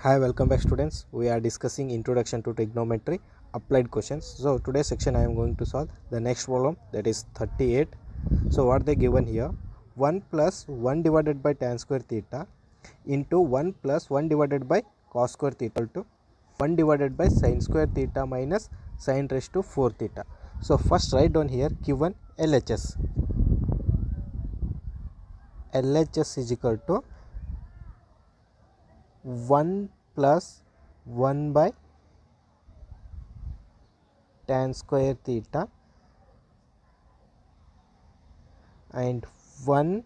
Hi, welcome back students. We are discussing introduction to trigonometry applied questions. So today's section I am going to solve the next problem, that is 38. So what they given here, 1 plus 1 divided by tan square theta into 1 plus 1 divided by cos square theta equal to 1 divided by sin square theta minus sin raised to 4 theta. So first write down here given LHS. LHS is equal to 1 plus 1 by tan square theta and 1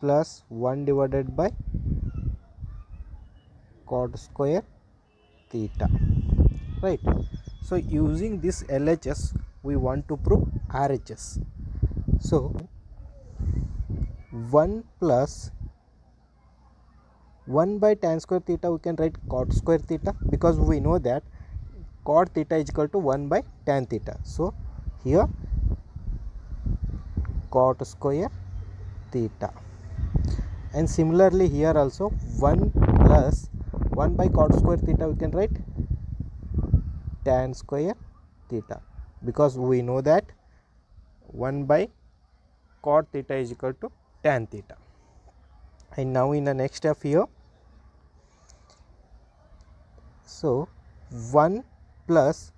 plus 1 divided by cot square theta, right? So using this LHS we want to prove RHS. So 1 plus 1 by tan square theta we can write cot square theta, because we know that cot theta is equal to 1 by tan theta. So here cot square theta, and similarly here also 1 plus 1 by cot square theta we can write tan square theta, because we know that 1 by cot theta is equal to tan theta. And now in the next step here, so 1 plus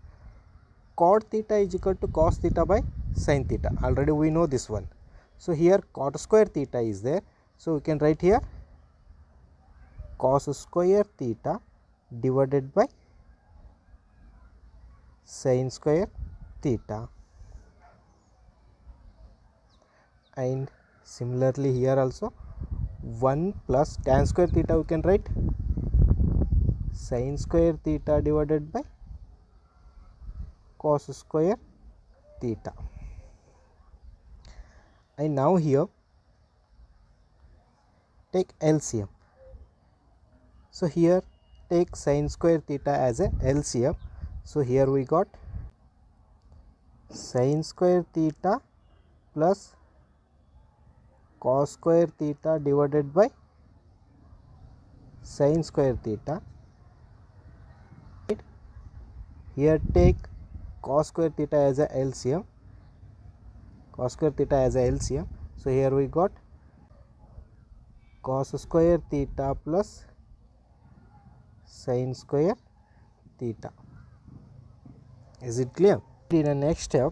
cot theta is equal to cos theta by sin theta, already we know this one. So here cot square theta is there, so we can write here cos square theta divided by sin square theta. And similarly here also 1 plus tan square theta we can write sin square theta divided by cos square theta. And now here take LCM. So here take sin square theta as a LCM. So here we got sin square theta plus cos square theta divided by sin square theta. Here take cos square theta as a LCM, cos square theta as a LCM. So here we got cos square theta plus sin square theta. Is it clear? In the next step,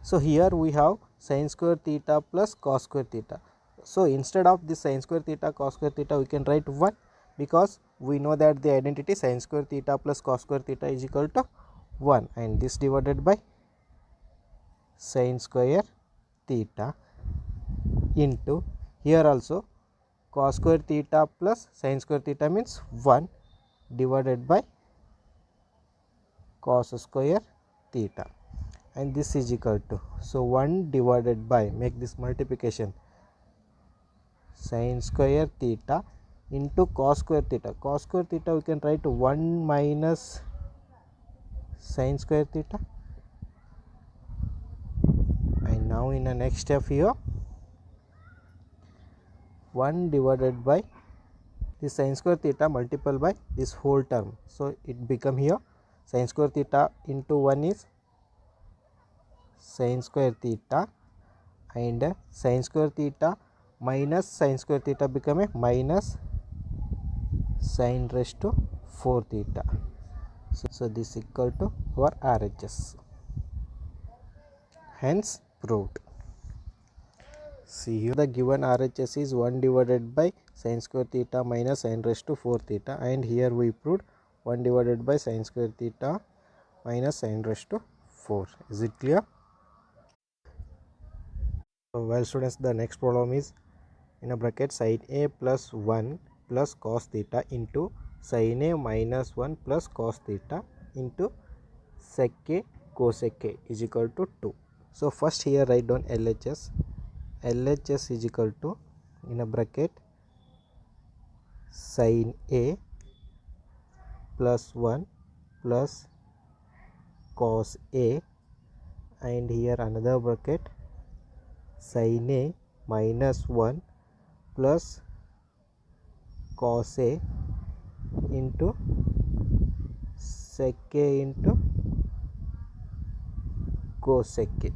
so here we have sin square theta plus cos square theta. So instead of this sin square theta cos square theta we can write 1, because we know that the identity sin square theta plus cos square theta is equal to 1, and this divided by sin square theta into here also cos square theta plus sin square theta means 1 divided by cos square theta, and this is equal to, so 1 divided by, make this multiplication, sin square theta into cos square theta. Cos square theta we can write 1 minus sin square theta. And now in the next step here 1 divided by this sin square theta multiple by this whole term, so it become here sin square theta into 1 is sin square theta, and sin square theta minus sin square theta become a minus sin raised to 4 theta. So this equal to our RHS, hence proved. See here the given RHS is 1 divided by sin square theta minus sin raised to 4 theta, and here we proved 1 divided by sin square theta minus sin raised to 4. Is it clear? So well students, the next problem is in a bracket sin A plus 1 plus cos theta into sin A minus 1 plus cos theta into sec A cosec A is equal to 2. So first here write down LHS. LHS is equal to, in a bracket, sin A plus 1 plus cos A, and here another bracket sin A minus 1 plus cos A into sec A into cosec A.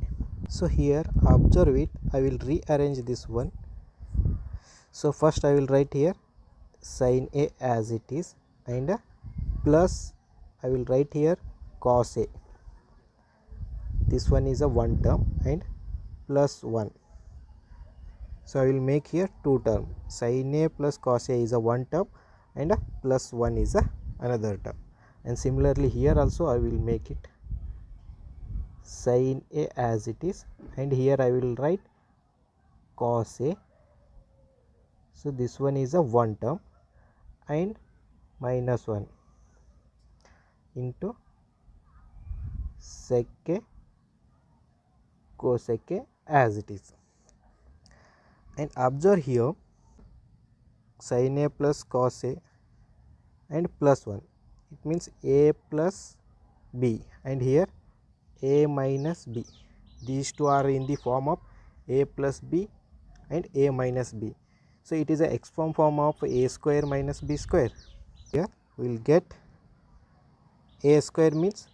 So here observe it, I will rearrange this one. So first I will write here sin A as it is, and plus I will write here cos A. This one is a one term and plus 1. So I will make here two term. Sin A plus cos A is a one term and a plus 1 is a another term. And similarly here also I will make it sin A as it is, and here I will write cos A. So this one is a one term and minus 1 into sec A cosec A as it is. And observe here sin A plus cos A and plus 1, it means A plus B, and here A minus B. These two are in the form of A plus B and A minus B. So it is a X form of A square minus B square. Here we will get A square means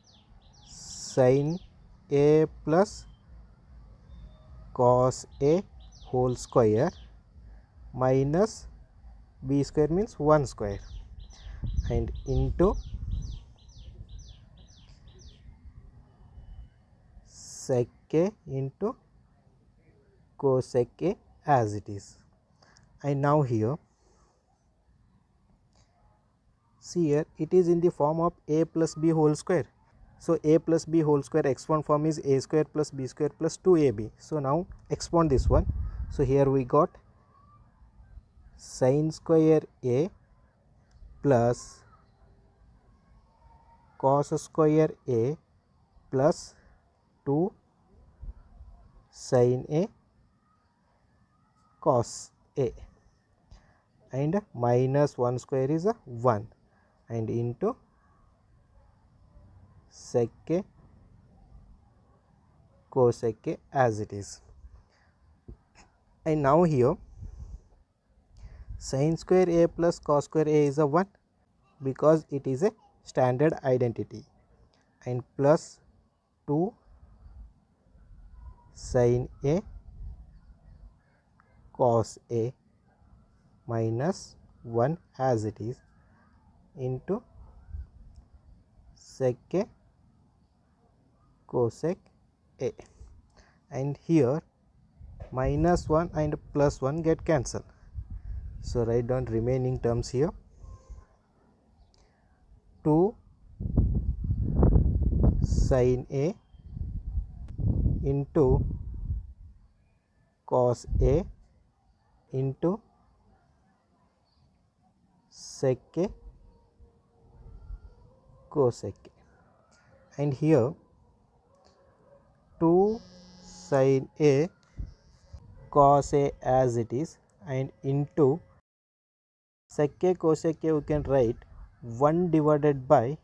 sin A plus cos A whole square minus B square means 1 square, and into sec A into cosec A as it is. And now here see here it is in the form of A plus B whole square. So A plus B whole square expand form is A square plus B square plus 2AB. So now expand this one. So here we got sin square A plus cos square A plus 2 sin A cos A, and minus 1 square is a 1, and into sec A cosec A as it is. And now here sin square A plus cos square A is a 1 because it is a standard identity, and plus 2 sin A cos A minus 1 as it is into sec A cosec A, and here minus 1 and plus 1 get cancelled. So write down remaining terms here. 2 sin A into cos A into sec A cosec A, and here 2 sin A cos A as it is, and into sec A cosec A we can write 1 divided by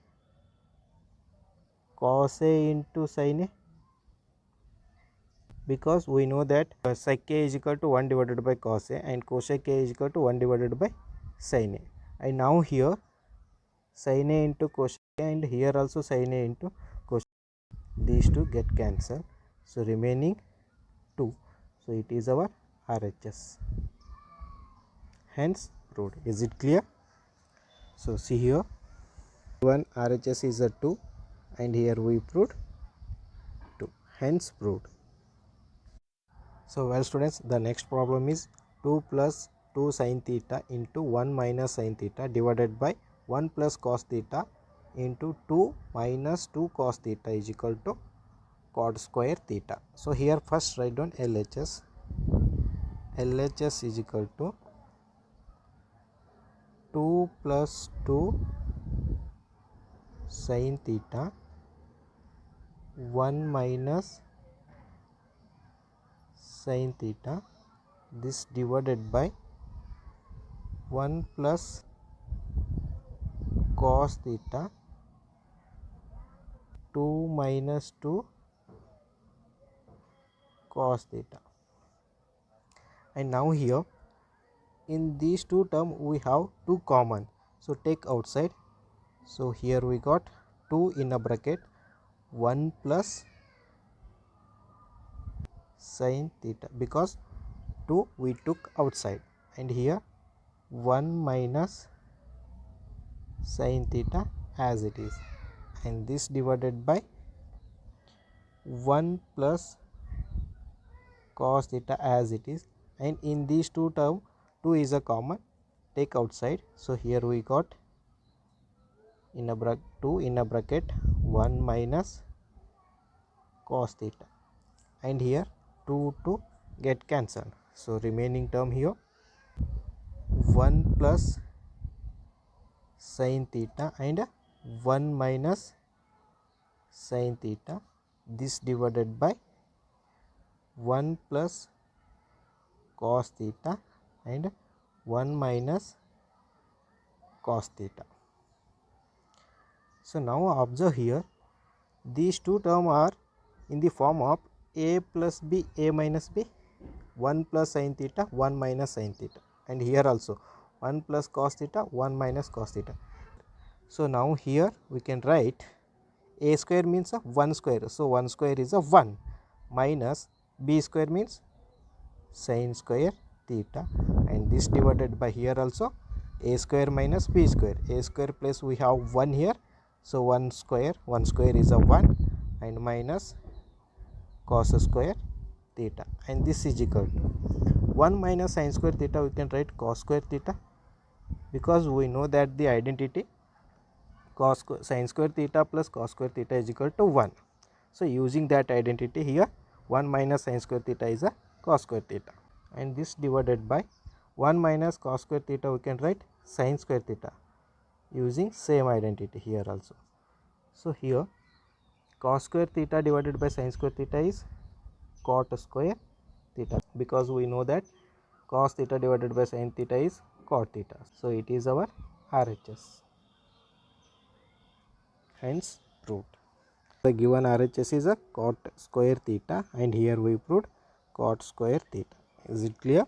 cos A into sin A, because we know that sec A is equal to 1 divided by cos A and cosec A is equal to 1 divided by sin A. And now here sin A into cosec A, and here also sin A into cosec A, these two get cancelled. So remaining 2. So it is our RHS. Hence proved. Is it clear? So see here, one RHS is a 2, and here we proved 2. Hence proved. So well students, the next problem is 2 plus 2 sin theta into 1 minus sin theta divided by 1 plus cos theta into 2 minus 2 cos theta is equal to cot square theta. So here first write down LHS. LHS is equal to 2 plus 2 sin theta 1 minus sin theta, this divided by 1 plus cos theta 2 minus 2 cos theta. And now here in these two terms we have 2 common, so take outside. So here we got 2 in a bracket 1 plus sin theta, because 2 we took outside, and here 1 minus sin theta as it is, and this divided by 1 plus cos theta as it is, and in these two terms 2 is a common, take outside. So here we got 2 in a bracket 1 minus cos theta, and here 2 to get cancelled, so remaining term here 1 plus sin theta and 1 minus sin theta, this divided by 1 plus cos theta and 1 minus cos theta. So now observe here, these two terms are in the form of a plus b, a minus b, 1 plus sin theta, 1 minus sin theta, and here also 1 plus cos theta, 1 minus cos theta. So now here we can write a square means a 1 square, so 1 square is a 1, minus b square means sin square theta, and this divided by here also a square minus b square, a square plus we have 1 here, so 1 square is a 1, and minus cos square theta, and this is equal to 1 minus sin square theta, we can write cos square theta, because we know that the identity sin square theta plus cos square theta is equal to 1. So using that identity here, 1 minus sin square theta is a cos square theta, and this divided by 1 minus cos square theta, we can write sin square theta using same identity here also. So here cos square theta divided by sin square theta is cot square theta, because we know that cos theta divided by sin theta is cot theta, so it is our RHS, hence proved. The given RHS is a cot square theta, and here we proved cot square theta. Is it clear?